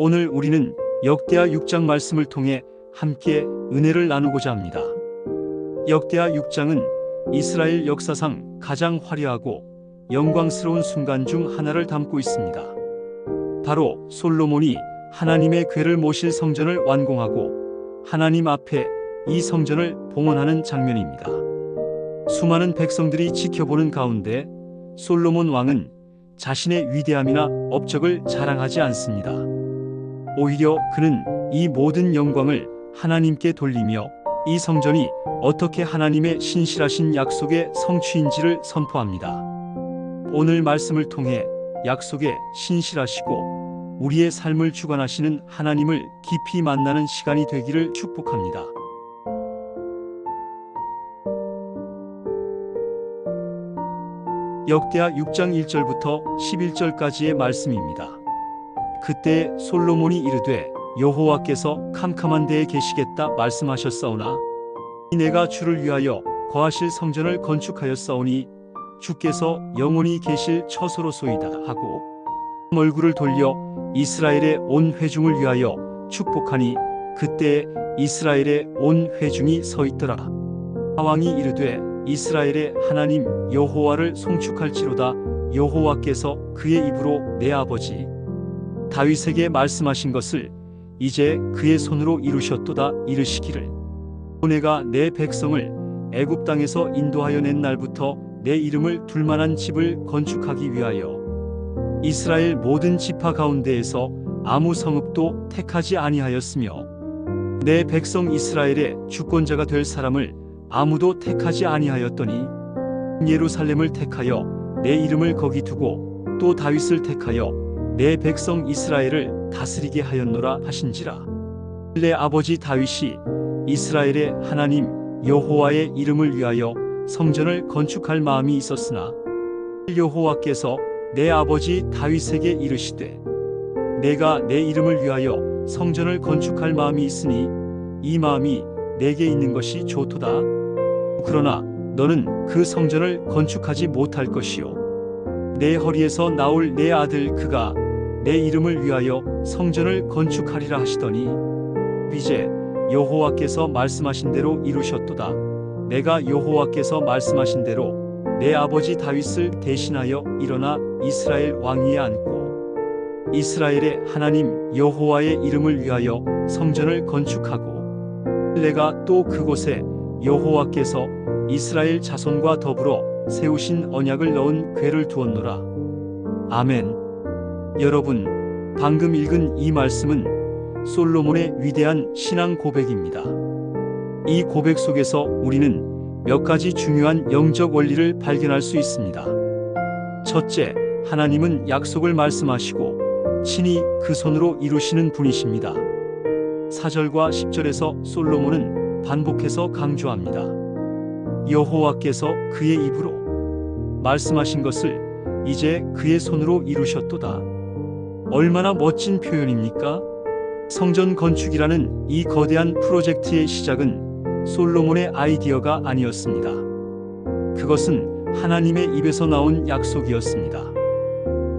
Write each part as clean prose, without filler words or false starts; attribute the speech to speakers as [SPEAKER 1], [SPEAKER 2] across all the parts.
[SPEAKER 1] 오늘 우리는 역대하 6장 말씀을 통해 함께 은혜를 나누고자 합니다. 역대하 6장은 이스라엘 역사상 가장 화려하고 영광스러운 순간 중 하나를 담고 있습니다. 바로 솔로몬이 하나님의 궤를 모실 성전을 완공하고 하나님 앞에 이 성전을 봉헌하는 장면입니다. 수많은 백성들이 지켜보는 가운데 솔로몬 왕은 자신의 위대함이나 업적을 자랑하지 않습니다. 오히려 그는 이 모든 영광을 하나님께 돌리며 이 성전이 어떻게 하나님의 신실하신 약속의 성취인지를 선포합니다. 오늘 말씀을 통해 약속에 신실하시고 우리의 삶을 주관하시는 하나님을 깊이 만나는 시간이 되기를 축복합니다. 역대하 6장 1절부터 11절까지의 말씀입니다. 그때 솔로몬이 이르되 여호와께서 캄캄한 데에 계시겠다 말씀하셨사오나 내가 주를 위하여 거하실 성전을 건축하였사오니 주께서 영원히 계실 처소로소이다 하고 얼굴을 돌려 이스라엘의 온 회중을 위하여 축복하니 그때 이스라엘의 온 회중이 서 있더라. 왕이 이르되 이스라엘의 하나님 여호와를 송축할지로다. 여호와께서 그의 입으로 내 아버지 다윗에게 말씀하신 것을 이제 그의 손으로 이루셨도다. 이르시기를 내가 내 백성을 애굽 땅에서 인도하여 낸 날부터 내 이름을 둘만한 집을 건축하기 위하여 이스라엘 모든 지파 가운데에서 아무 성읍도 택하지 아니하였으며 내 백성 이스라엘의 주권자가 될 사람을 아무도 택하지 아니하였더니 예루살렘을 택하여 내 이름을 거기 두고 또 다윗을 택하여 내 백성 이스라엘을 다스리게 하였노라 하신지라. 내 아버지 다윗이 이스라엘의 하나님 여호와의 이름을 위하여 성전을 건축할 마음이 있었으나 여호와께서 내 아버지 다윗에게 이르시되 내가 내 이름을 위하여 성전을 건축할 마음이 있으니 이 마음이 내게 있는 것이 좋도다. 그러나 너는 그 성전을 건축하지 못할 것이요 내 허리에서 나올 내 아들 그가 내 이름을 위하여 성전을 건축하리라 하시더니 이제 여호와께서 말씀하신 대로 이루셨도다. 내가 여호와께서 말씀하신 대로 내 아버지 다윗을 대신하여 일어나 이스라엘 왕위에 앉고 이스라엘의 하나님 여호와의 이름을 위하여 성전을 건축하고 내가 또 그곳에 여호와께서 이스라엘 자손과 더불어 세우신 언약을 넣은 궤를 두었노라. 아멘. 여러분, 방금 읽은 이 말씀은 솔로몬의 위대한 신앙 고백입니다. 이 고백 속에서 우리는 몇 가지 중요한 영적 원리를 발견할 수 있습니다. 첫째, 하나님은 약속을 말씀하시고 친히 그 손으로 이루시는 분이십니다. 4절과 10절에서 솔로몬은 반복해서 강조합니다. 여호와께서 그의 입으로 말씀하신 것을 이제 그의 손으로 이루셨도다. 얼마나 멋진 표현입니까? 성전 건축이라는 이 거대한 프로젝트의 시작은 솔로몬의 아이디어가 아니었습니다. 그것은 하나님의 입에서 나온 약속이었습니다.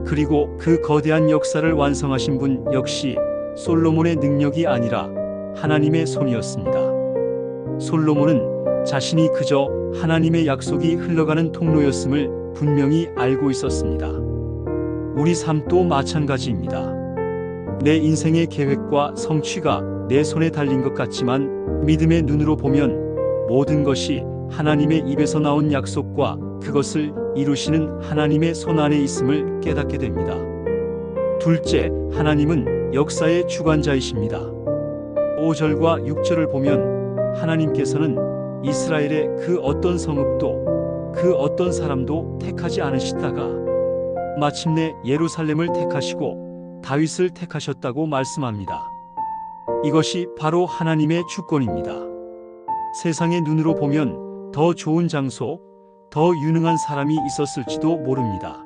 [SPEAKER 1] 그리고 그 거대한 역사를 완성하신 분 역시 솔로몬의 능력이 아니라 하나님의 손이었습니다. 솔로몬은 자신이 그저 하나님의 약속이 흘러가는 통로였음을 분명히 알고 있었습니다. 우리 삶도 마찬가지입니다. 내 인생의 계획과 성취가 내 손에 달린 것 같지만 믿음의 눈으로 보면 모든 것이 하나님의 입에서 나온 약속과 그것을 이루시는 하나님의 손 안에 있음을 깨닫게 됩니다. 둘째, 하나님은 역사의 주관자이십니다. 5절과 6절을 보면 하나님께서는 이스라엘의 그 어떤 성읍도 그 어떤 사람도 택하지 않으시다가 마침내 예루살렘을 택하시고 다윗을 택하셨다고 말씀합니다. 이것이 바로 하나님의 주권입니다. 세상의 눈으로 보면 더 좋은 장소, 더 유능한 사람이 있었을지도 모릅니다.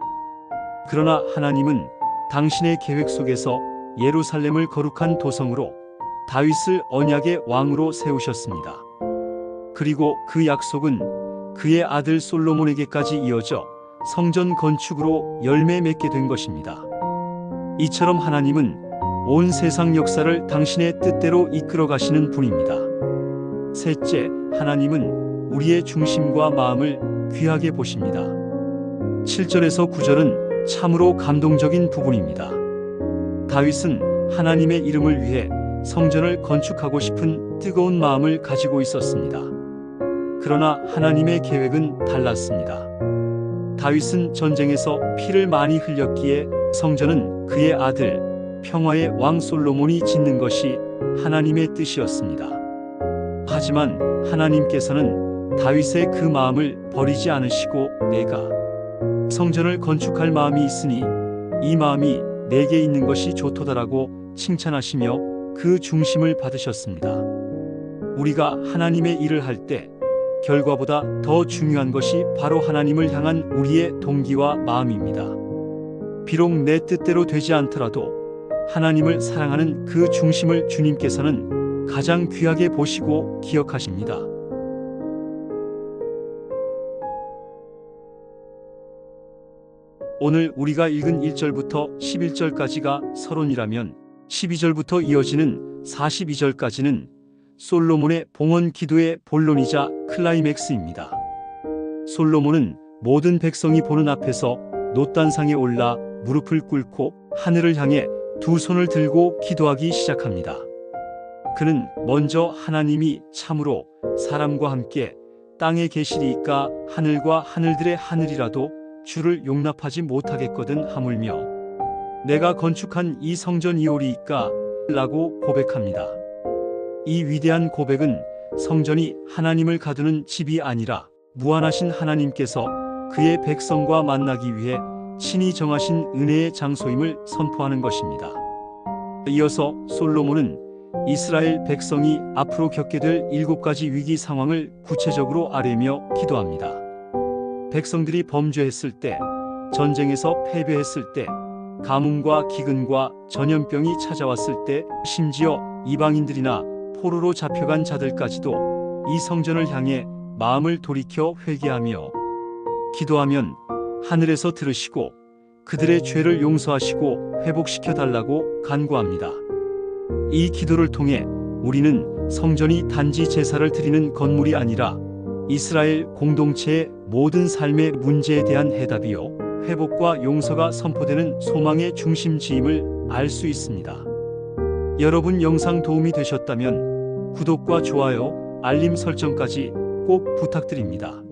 [SPEAKER 1] 그러나 하나님은 당신의 계획 속에서 예루살렘을 거룩한 도성으로 다윗을 언약의 왕으로 세우셨습니다. 그리고 그 약속은 그의 아들 솔로몬에게까지 이어져 성전 건축으로 열매 맺게 된 것입니다. 이처럼 하나님은 온 세상 역사를 당신의 뜻대로 이끌어 가시는 분입니다. 셋째, 하나님은 우리의 중심과 마음을 귀하게 보십니다. 7절에서 9절은 참으로 감동적인 부분입니다. 다윗은 하나님의 이름을 위해 성전을 건축하고 싶은 뜨거운 마음을 가지고 있었습니다. 그러나 하나님의 계획은 달랐습니다. 다윗은 전쟁에서 피를 많이 흘렸기에 성전은 그의 아들 평화의 왕 솔로몬이 짓는 것이 하나님의 뜻이었습니다. 하지만 하나님께서는 다윗의 그 마음을 버리지 않으시고 내가 성전을 건축할 마음이 있으니 이 마음이 내게 있는 것이 좋도다라고 칭찬하시며 그 중심을 받으셨습니다. 우리가 하나님의 일을 할 때 결과보다 더 중요한 것이 바로 하나님을 향한 우리의 동기와 마음입니다. 비록 내 뜻대로 되지 않더라도 하나님을 사랑하는 그 중심을 주님께서는 가장 귀하게 보시고 기억하십니다. 오늘 우리가 읽은 1절부터 11절까지가 서론이라면 12절부터 이어지는 42절까지는 솔로몬의 봉헌 기도의 본론이자 클라이맥스입니다. 솔로몬은 모든 백성이 보는 앞에서 놋단상에 올라 무릎을 꿇고 하늘을 향해 두 손을 들고 기도하기 시작합니다. 그는 먼저 하나님이 참으로 사람과 함께 땅에 계시리이까 하늘과 하늘들의 하늘이라도 주를 용납하지 못하겠거든 하물며 내가 건축한 이 성전이오리이까 라고 고백합니다. 이 위대한 고백은 성전이 하나님을 가두는 집이 아니라 무한하신 하나님께서 그의 백성과 만나기 위해 친히 정하신 은혜의 장소임을 선포하는 것입니다. 이어서 솔로몬은 이스라엘 백성이 앞으로 겪게 될 7가지 위기 상황을 구체적으로 아뢰며 기도합니다. 백성들이 범죄했을 때, 전쟁에서 패배했을 때, 가뭄과 기근과 전염병이 찾아왔을 때, 심지어 이방인들이나 포로로 잡혀간 자들까지도 이 성전을 향해 마음을 돌이켜 회개하며 기도하면 하늘에서 들으시고 그들의 죄를 용서하시고 회복시켜 달라고 간구합니다. 이 기도를 통해 우리는 성전이 단지 제사를 드리는 건물이 아니라 이스라엘 공동체의 모든 삶의 문제에 대한 해답이요 회복과 용서가 선포되는 소망의 중심지임을 알 수 있습니다. 여러분 영상 도움이 되셨다면 구독과 좋아요, 알림 설정까지 꼭 부탁드립니다.